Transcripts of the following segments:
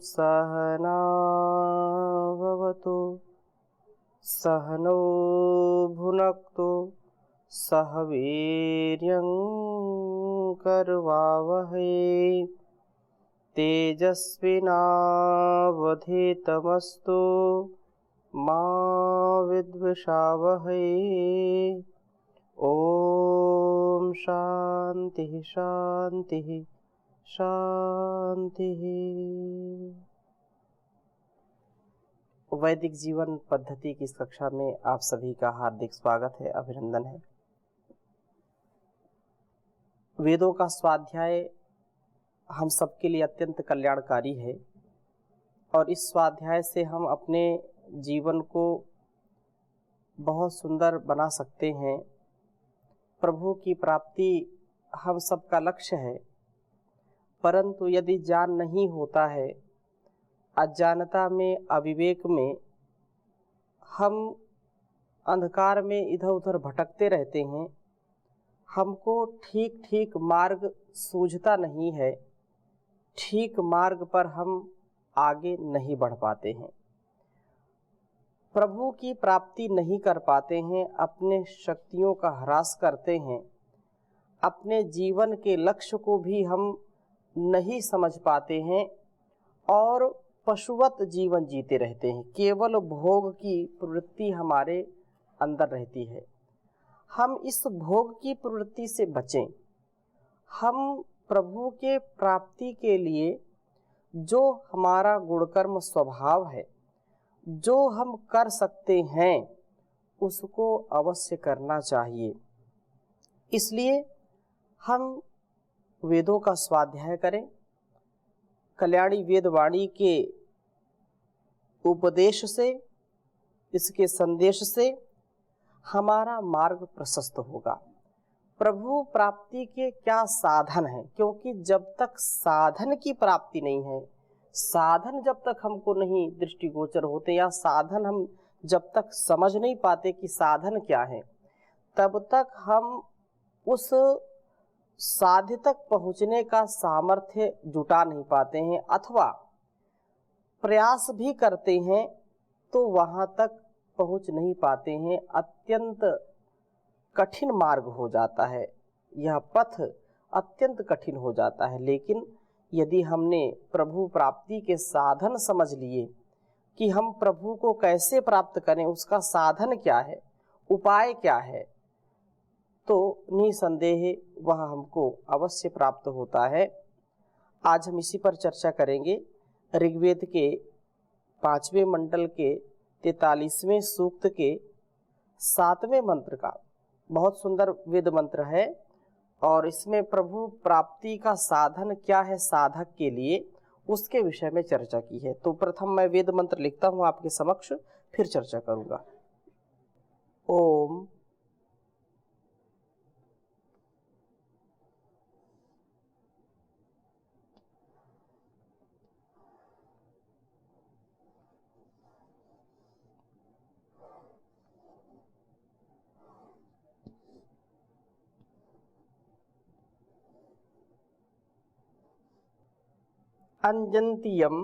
सहनाववतु सहनौ भुनक्तु सह वीर्यं करवावहै तेजस्विनावधीतमस्तु मा विद्विषावहै। ओम शांति शांति शांति। वैदिक जीवन पद्धति की इस कक्षा में आप सभी का हार्दिक स्वागत है, अभिनंदन है। वेदों का स्वाध्याय हम सबके लिए अत्यंत कल्याणकारी है और इस स्वाध्याय से हम अपने जीवन को बहुत सुंदर बना सकते हैं। प्रभु की प्राप्ति हम सबका लक्ष्य है, परंतु यदि ज्ञान नहीं होता है, अज्ञानता में, अविवेक में हम अंधकार में इधर उधर भटकते रहते हैं। हमको ठीक ठीक मार्ग सूझता नहीं है, ठीक मार्ग पर हम आगे नहीं बढ़ पाते हैं, प्रभु की प्राप्ति नहीं कर पाते हैं, अपने शक्तियों का ह्रास करते हैं, अपने जीवन के लक्ष्य को भी हम नहीं समझ पाते हैं और पशुवत जीवन जीते रहते हैं। केवल भोग की प्रवृत्ति हमारे अंदर रहती है। हम इस भोग की प्रवृत्ति से बचें। हम प्रभु के प्राप्ति के लिए जो हमारा गुणकर्म स्वभाव है, जो हम कर सकते हैं, उसको अवश्य करना चाहिए। इसलिए हम वेदों का स्वाध्याय करें, कल्याणी वेदवाणी के उपदेश से, इसके संदेश से हमारा मार्ग प्रशस्त होगा। प्रभु प्राप्ति के क्या साधन हैं? क्योंकि जब तक साधन की प्राप्ति नहीं है, साधन जब तक हमको नहीं दृष्टिगोचर होते या साधन हम जब तक समझ नहीं पाते कि साधन क्या है, तब तक हम उस साध्य तक पहुंचने का सामर्थ्य जुटा नहीं पाते हैं, अथवा प्रयास भी करते हैं तो वहां तक पहुंच नहीं पाते हैं। अत्यंत कठिन मार्ग हो जाता है, यह पथ अत्यंत कठिन हो जाता है। लेकिन यदि हमने प्रभु प्राप्ति के साधन समझ लिए कि हम प्रभु को कैसे प्राप्त करें, उसका साधन क्या है, उपाय क्या है, तो निसंदेह वह हमको अवश्य प्राप्त होता है। आज हम इसी पर चर्चा करेंगे। ऋग्वेद के 5वें मंडल के 43वें सूक्त के 7वें मंत्र का बहुत सुंदर वेद मंत्र है और इसमें प्रभु प्राप्ति का साधन क्या है साधक के लिए, उसके विषय में चर्चा की है। तो प्रथम मैं वेद मंत्र लिखता हूं आपके समक्ष, फिर चर्चा करूंगा। ओम अंजंतियम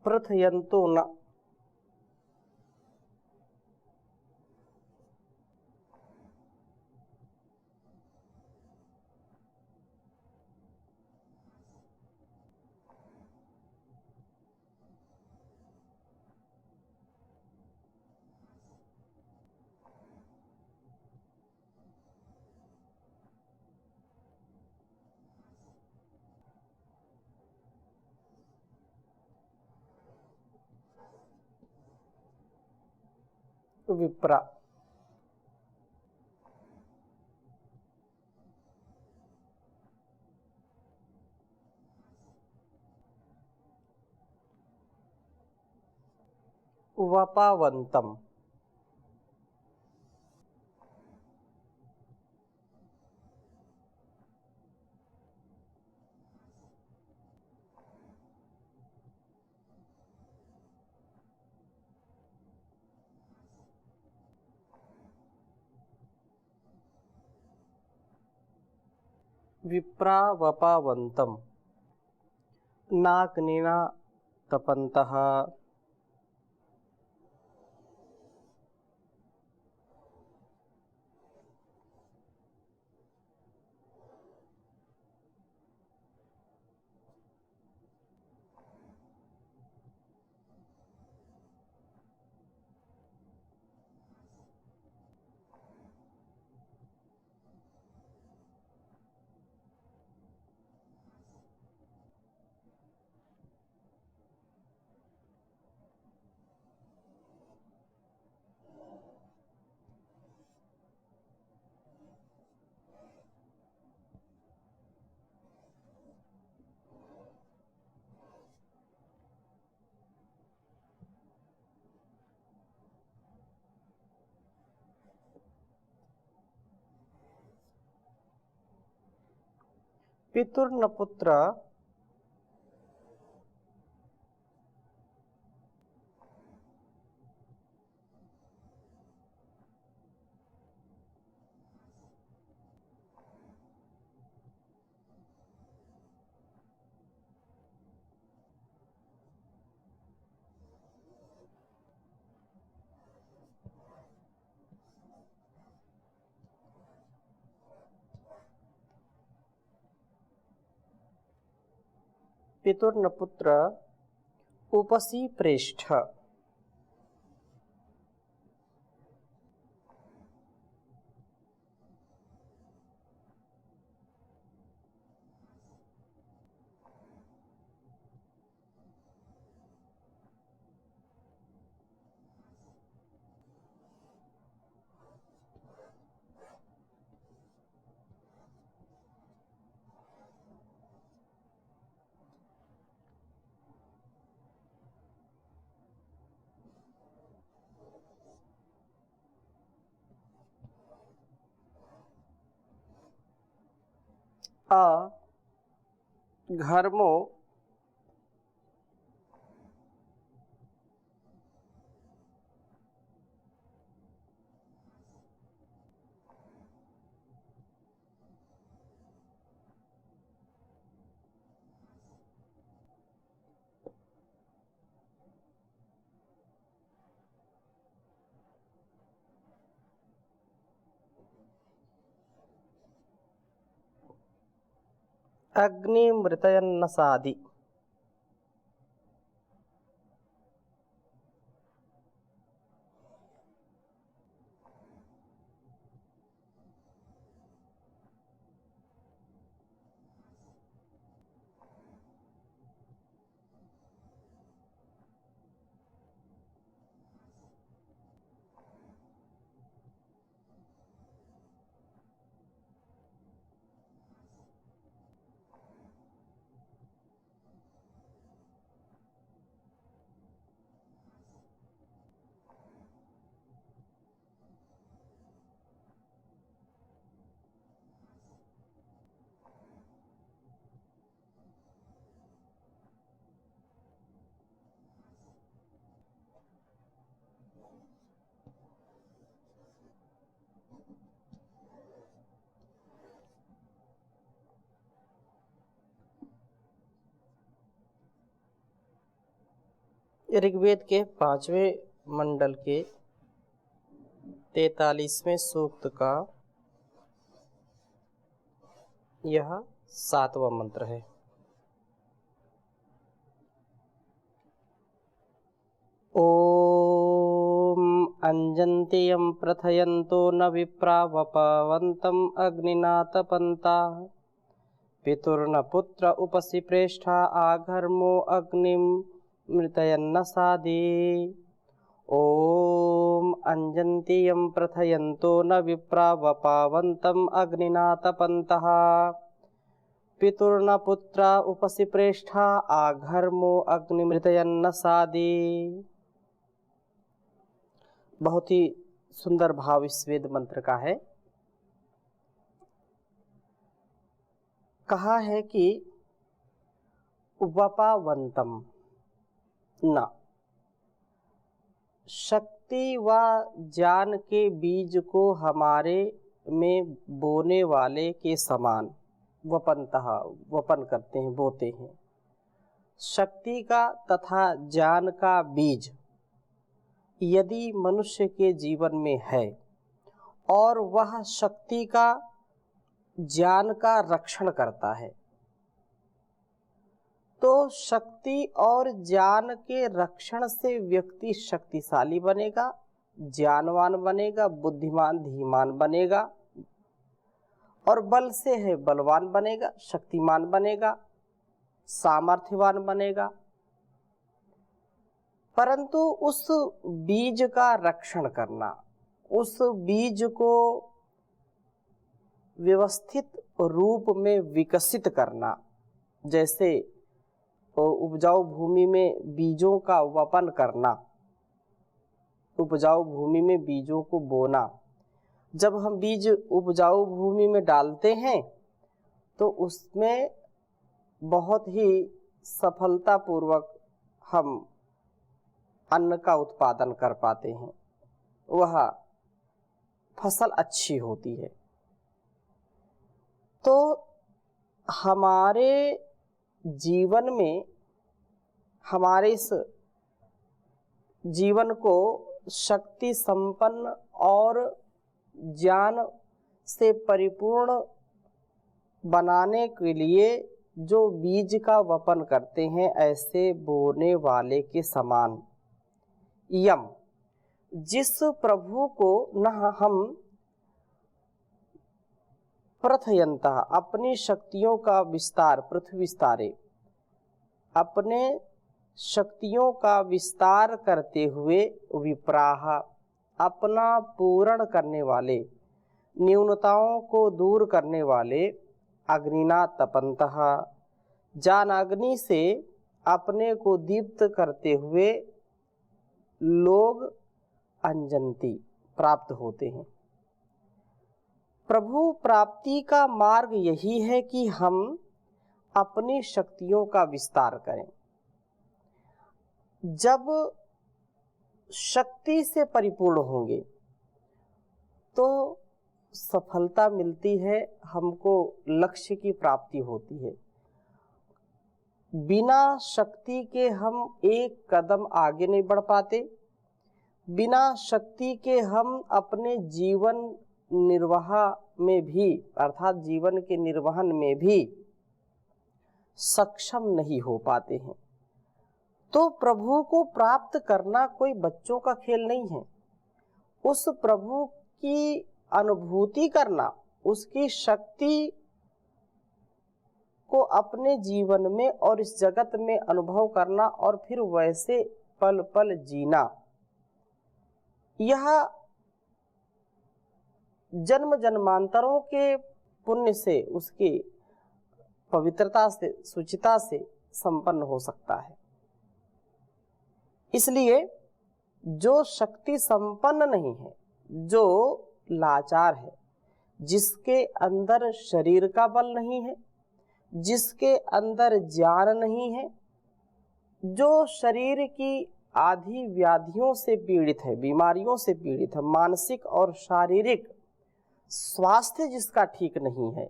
प्रथयंतो न विप्रा। वपावंतम। विप्रा वपावंतम। नाग्निना तपन्तः। पितुर्नपुत्र। पितुर्नपुत्र उपसी प्रेष्ठ। घर्मो अग्निमृतयन्नसादि। ऋग्वेद के 5वें मंडल के 43वें सूक्त का यह 7वां मंत्र है। ओम अंजन्त्यं प्रथयन्तो न विप्रा वपवन्तं अग्निना तपन्ता पितुर्न पुत्र उपसि प्रेष्ठा आघर्मो अग्निम मृतयन्नसादि। ओम अंजन्ति यं प्रथयन्तो न विप्रा वपावन्तं अग्निना तपन्तः पितुर्न पुत्रा उपसि प्रेष्ठा आघर्मो अग्निमृतयन्न सादे। बहुत ही सुंदर भाव इस वेद मंत्र का है। कहा है कि वपावंतम न, शक्ति व ज्ञान के बीज को हमारे में बोने वाले के समान, वपनतः वपन करते हैं, बोते हैं। शक्ति का तथा ज्ञान का बीज यदि मनुष्य के जीवन में है और वह शक्ति का ज्ञान का रक्षण करता है, तो शक्ति और ज्ञान के रक्षण से व्यक्ति शक्तिशाली बनेगा, ज्ञानवान बनेगा, बुद्धिमान धीमान बनेगा, और बल से है बलवान बनेगा, शक्तिमान बनेगा, सामर्थ्यवान बनेगा। परंतु उस बीज का रक्षण करना, उस बीज को व्यवस्थित रूप में विकसित करना, जैसे उपजाऊ भूमि में बीजों का वपन करना, उपजाऊ भूमि में बीजों को बोना। जब हम बीज उपजाऊ भूमि में डालते हैं तो उसमें बहुत ही सफलतापूर्वक हम अन्न का उत्पादन कर पाते हैं, वह फसल अच्छी होती है। तो हमारे जीवन में, हमारे इस जीवन को शक्ति संपन्न और ज्ञान से परिपूर्ण बनाने के लिए जो बीज का वपन करते हैं, ऐसे बोने वाले के समान यम, जिस प्रभु को न हम प्रथयंतः अपनी शक्तियों का विस्तार, पृथ्वी विस्तारे, अपने शक्तियों का विस्तार करते हुए विप्राह, अपना पूर्ण करने वाले, न्यूनताओं को दूर करने वाले, अग्निना तपन्तः, ज्ञान अग्नि से अपने को दीप्त करते हुए लोग अंजन्ति प्राप्त होते हैं। प्रभु प्राप्ति का मार्ग यही है कि हम अपनी शक्तियों का विस्तार करें। जब शक्ति से परिपूर्ण होंगे तो सफलता मिलती है, हमको लक्ष्य की प्राप्ति होती है। बिना शक्ति के हम एक कदम आगे नहीं बढ़ पाते, बिना शक्ति के हम अपने जीवन निर्वाह में भी, अर्थात जीवन के निर्वहन में भी सक्षम नहीं हो पाते हैं। तो प्रभु को प्राप्त करना कोई बच्चों का खेल नहीं है। उस प्रभु की अनुभूति करना, उसकी शक्ति को अपने जीवन में और इस जगत में अनुभव करना और फिर वैसे पल पल जीना, यह जन्म जन्मांतरों के पुण्य से, उसकी पवित्रता से, शुचिता से संपन्न हो सकता है। इसलिए जो शक्ति संपन्न नहीं है, जो लाचार है, जिसके अंदर शरीर का बल नहीं है, जिसके अंदर ज्ञान नहीं है, जो शरीर की आदि व्याधियों से पीड़ित है, बीमारियों से पीड़ित है, मानसिक और शारीरिक स्वास्थ्य जिसका ठीक नहीं है,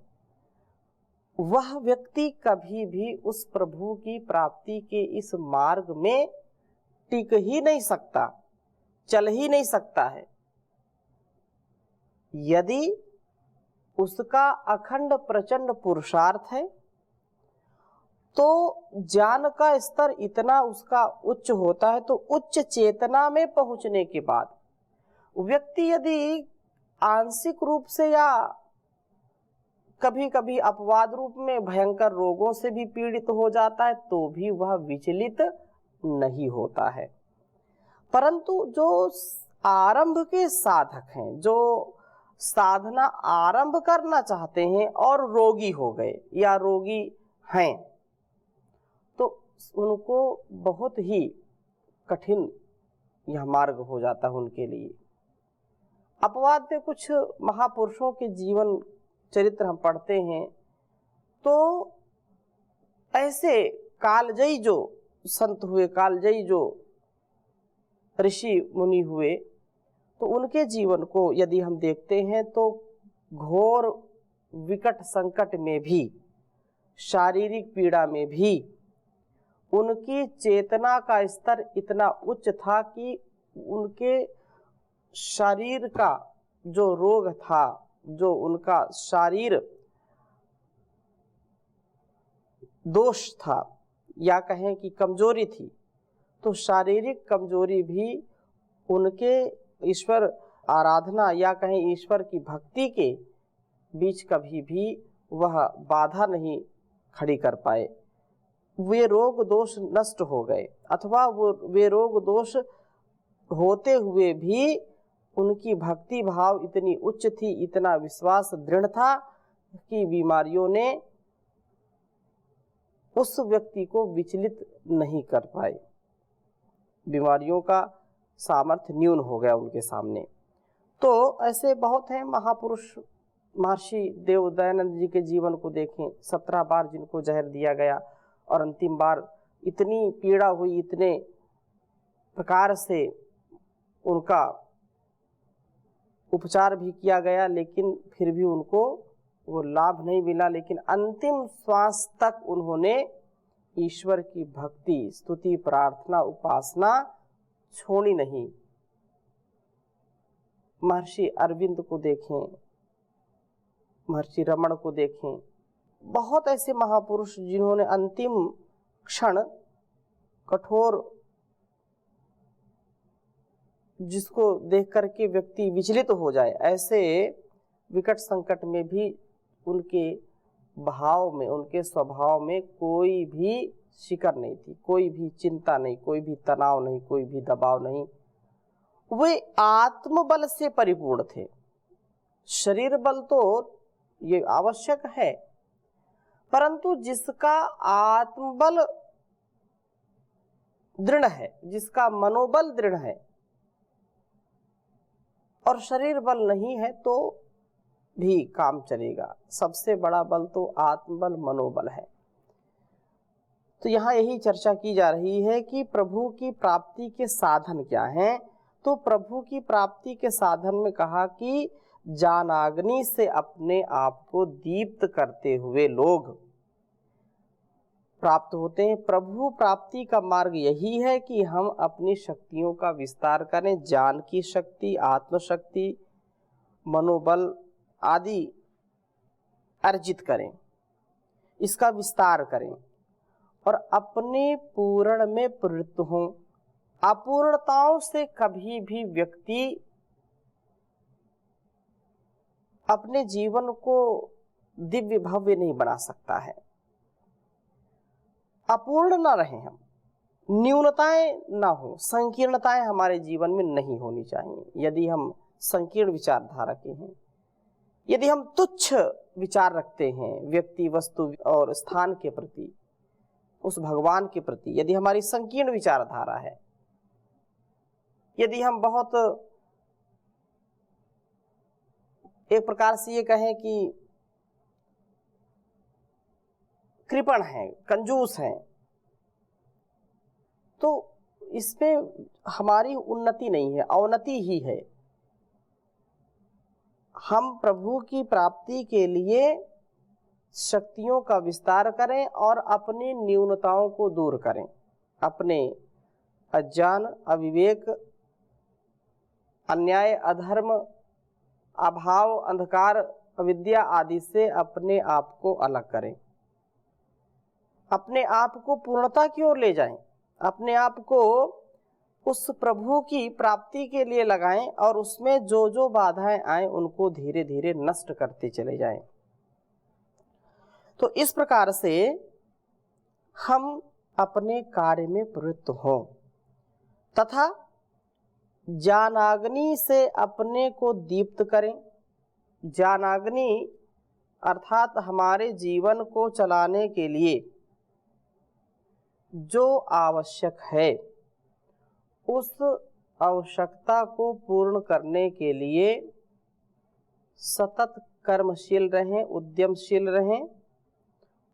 वह व्यक्ति कभी भी उस प्रभु की प्राप्ति के इस मार्ग में टिक ही नहीं सकता, चल ही नहीं सकता है। यदि उसका अखंड प्रचंड पुरुषार्थ है तो ज्ञान का स्तर इतना उसका उच्च होता है, तो उच्च चेतना में पहुंचने के बाद व्यक्ति यदि आंशिक रूप से या कभी कभी अपवाद रूप में भयंकर रोगों से भी पीड़ित हो जाता है, तो भी वह विचलित नहीं होता है। परंतु जो आरंभ के साधक हैं, जो साधना आरंभ करना चाहते हैं और रोगी हो गए या रोगी हैं, तो उनको बहुत ही कठिन यह मार्ग हो जाता है उनके लिए। अपवाद में कुछ महापुरुषों के जीवन चरित्र हम पढ़ते हैं, तो ऐसे कालजयी जो संत हुए, कालजयी जो ऋषि मुनि हुए, तो उनके जीवन को यदि हम देखते हैं तो घोर विकट संकट में भी, शारीरिक पीड़ा में भी उनकी चेतना का स्तर इतना उच्च था कि उनके शरीर का जो रोग था, जो उनका शारीर दोष था या कहें कि कमजोरी थी, तो शारीरिक कमजोरी भी उनके ईश्वर आराधना या कहें ईश्वर की भक्ति के बीच कभी भी वह बाधा नहीं खड़ी कर पाए। वे रोग दोष नष्ट हो गए, अथवा वे रोग दोष होते हुए भी उनकी भक्ति भाव इतनी उच्च थी, इतना विश्वास दृढ़ था कि बीमारियों ने उस व्यक्ति को विचलित नहीं कर पाए। बीमारियों का सामर्थ्य न्यून हो गया उनके सामने। तो ऐसे बहुत हैं महापुरुष। महर्षि देव दयानंद जी के जीवन को देखें, 17 बार जिनको जहर दिया गया और अंतिम बार इतनी पीड़ा हुई, इतने प्रकार से उनका उपचार भी किया गया, लेकिन फिर भी उनको वो लाभ नहीं मिला। लेकिन अंतिम श्वास तक उन्होंने ईश्वर की भक्ति, स्तुति, प्रार्थना, उपासना छोड़ी नहीं। महर्षि अरविंद को देखें, महर्षि रमण को देखें, बहुत ऐसे महापुरुष जिन्होंने अंतिम क्षण कठोर, जिसको देख करके व्यक्ति विचलित हो जाए, ऐसे विकट संकट में भी उनके भाव में, उनके स्वभाव में कोई भी शिकर नहीं थी, कोई भी चिंता नहीं, कोई भी तनाव नहीं, कोई भी दबाव नहीं। वे आत्मबल से परिपूर्ण थे। शरीर बल तो ये आवश्यक है, परंतु जिसका आत्मबल दृढ़ है, जिसका मनोबल दृढ़ है और शरीर बल नहीं है, तो भी काम चलेगा। सबसे बड़ा बल तो आत्मबल, मनोबल है। तो यहाँ यही चर्चा की जा रही है कि प्रभु की प्राप्ति के साधन क्या हैं। तो प्रभु की प्राप्ति के साधन में कहा कि ज्ञानाग्नि से अपने आप को दीप्त करते हुए लोग प्राप्त होते हैं। प्रभु प्राप्ति का मार्ग यही है कि हम अपनी शक्तियों का विस्तार करें, ज्ञान की शक्ति, आत्मशक्ति, मनोबल आदि अर्जित करें, इसका विस्तार करें और अपने पूर्ण में प्रवृत्त हों। अपूर्णताओं से कभी भी व्यक्ति अपने जीवन को दिव्य भव्य नहीं बना सकता है। अपूर्ण ना रहें हम, न्यूनताएं ना हो, संकीर्णताएं हमारे जीवन में नहीं होनी चाहिए। यदि हम संकीर्ण विचारधारा के हैं, यदि हम तुच्छ विचार रखते हैं व्यक्ति, वस्तु और स्थान के प्रति, उस भगवान के प्रति, यदि हमारी संकीर्ण विचारधारा है, यदि हम बहुत एक प्रकार से ये कहें कि कृपण हैं, कंजूस हैं, तो इसमें हमारी उन्नति नहीं है, अवनति ही है। हम प्रभु की प्राप्ति के लिए शक्तियों का विस्तार करें और अपनी न्यूनताओं को दूर करें, अपने अज्ञान, अविवेक, अन्याय, अधर्म, अभाव, अंधकार, अविद्या आदि से अपने आप को अलग करें, अपने आप को पूर्णता की ओर ले जाएं, अपने आप को उस प्रभु की प्राप्ति के लिए लगाएं और उसमें जो जो बाधाएं आए उनको धीरे धीरे नष्ट करते चले जाएं। तो इस प्रकार से हम अपने कार्य में प्रवृत्त हों तथा ज्ञानाग्नि से अपने को दीप्त करें। ज्ञानाग्नि अर्थात हमारे जीवन को चलाने के लिए जो आवश्यक है, उस आवश्यकता को पूर्ण करने के लिए सतत कर्मशील रहें, उद्यमशील रहें।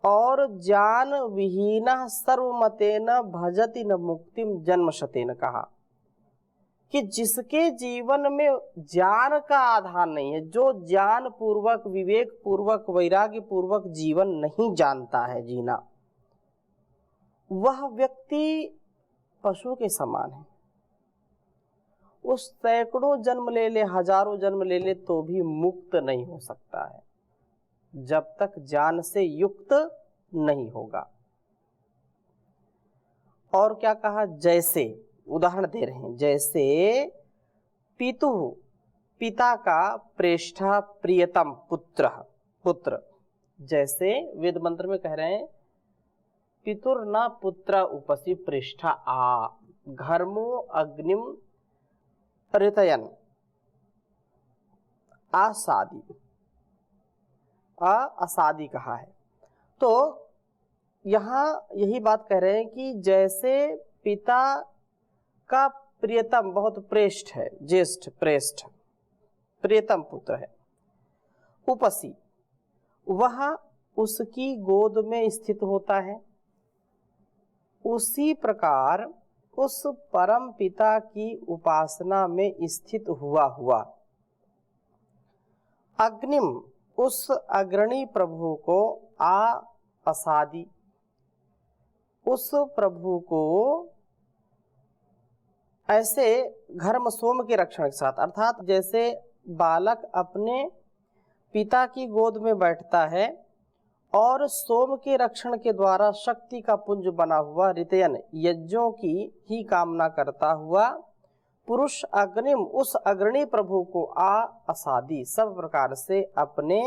और ज्ञान विहीनः सर्वमतेन भजति न मुक्तिम जन्मशतेन कहा कि जिसके जीवन में ज्ञान का आधार नहीं है, जो ज्ञान पूर्वक, विवेक पूर्वक, वैराग्य पूर्वक जीवन नहीं जानता है जीना, वह व्यक्ति पशु के समान है। उस सैकड़ों जन्म ले ले, हजारों जन्म ले ले, तो भी मुक्त नहीं हो सकता है जब तक ज्ञान से युक्त नहीं होगा। और क्या कहा? जैसे, उदाहरण दे रहे हैं, जैसे पिता का प्रेष्ठा प्रियतम पुत्र, जैसे वेद मंत्र में कह रहे हैं पितुर न पुत्र उपसी प्रेष्ठा आ घर्मो अग्निम ऋतयन असादी कहा है। तो यहाँ यही बात कह रहे हैं कि जैसे पिता का प्रियतम, बहुत प्रेष्ठ है, ज्येष्ठ, प्रेष्ठ, प्रियतम पुत्र है, उपसी, वह उसकी गोद में स्थित होता है, उसी प्रकार उस परम पिता की उपासना में स्थित हुआ अग्निम, उस अग्रणी प्रभु को असादी, उस प्रभु को ऐसे घर्म सोम के रक्षण के साथ, अर्थात जैसे बालक अपने पिता की गोद में बैठता है और सोम के रक्षण के द्वारा शक्ति का पुंज बना हुआ ऋतयन, यज्ञों की ही कामना करता हुआ पुरुष अग्निम, उस अग्रणी प्रभु को असादी, सब प्रकार से अपने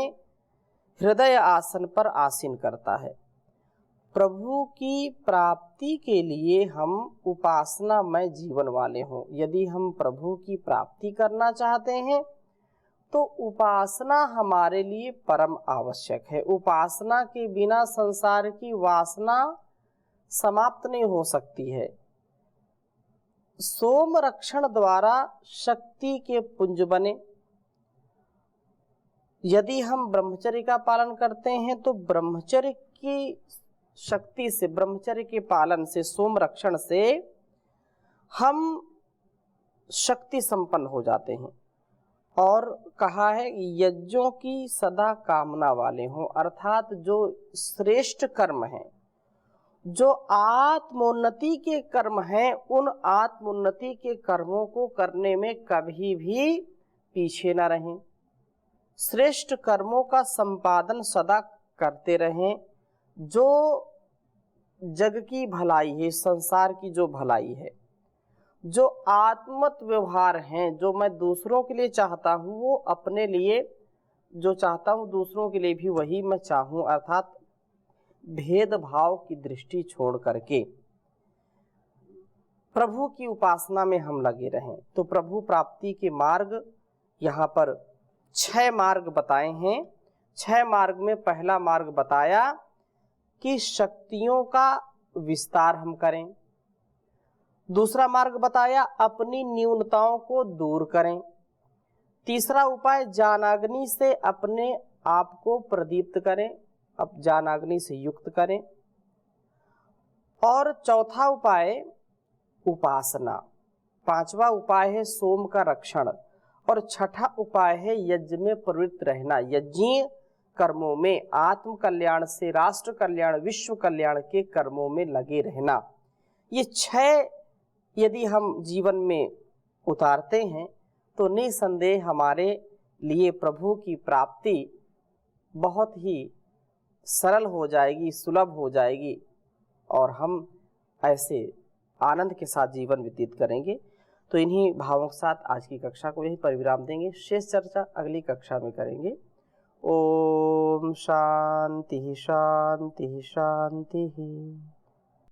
हृदय आसन पर आसीन करता है। प्रभु की प्राप्ति के लिए हम उपासनामय जीवन वाले हों। यदि हम प्रभु की प्राप्ति करना चाहते हैं तो उपासना हमारे लिए परम आवश्यक है। उपासना के बिना संसार की वासना समाप्त नहीं हो सकती है। सोम रक्षण द्वारा शक्ति के पुंज बने। यदि हम ब्रह्मचर्य का पालन करते हैं तो ब्रह्मचर्य की शक्ति से, ब्रह्मचर्य के पालन से, सोम रक्षण से हम शक्ति संपन्न हो जाते हैं। और कहा है यज्ञों की सदा कामना वाले हों, अर्थात जो श्रेष्ठ कर्म हैं, जो आत्मोन्नति के कर्म हैं, उन आत्मोन्नति के कर्मों को करने में कभी भी पीछे न रहें। श्रेष्ठ कर्मों का संपादन सदा करते रहें। जो जग की भलाई है, संसार की जो भलाई है, जो आत्मत व्यवहार हैं, जो मैं दूसरों के लिए चाहता हूँ, वो अपने लिए जो चाहता हूँ दूसरों के लिए भी वही मैं चाहूँ, अर्थात भेदभाव की दृष्टि छोड़ करके प्रभु की उपासना में हम लगे रहें। तो प्रभु प्राप्ति के मार्ग यहाँ पर 6 मार्ग बताए हैं। 6 मार्ग में पहला मार्ग बताया कि शक्तियों का विस्तार हम करें। दूसरा मार्ग बताया अपनी न्यूनताओं को दूर करें। तीसरा उपाय ज्ञानाग्नि से अपने आप को प्रदीप्त करें, अब ज्ञानाग्नि से युक्त करें। और चौथा उपाय उपासना। पांचवा उपाय है सोम का रक्षण। और छठा उपाय है यज्ञ में प्रवृत्त रहना, यज्ञीय कर्मों में, आत्म कल्याण से राष्ट्र कल्याण, विश्व कल्याण के कर्मों में लगे रहना। ये 6 यदि हम जीवन में उतारते हैं तो निसंदेह हमारे लिए प्रभु की प्राप्ति बहुत ही सरल हो जाएगी, सुलभ हो जाएगी और हम ऐसे आनंद के साथ जीवन व्यतीत करेंगे। तो इन्हीं भावों के साथ आज की कक्षा को यही परिविराम देंगे। शेष चर्चा अगली कक्षा में करेंगे। ओम शांति शांति शांति।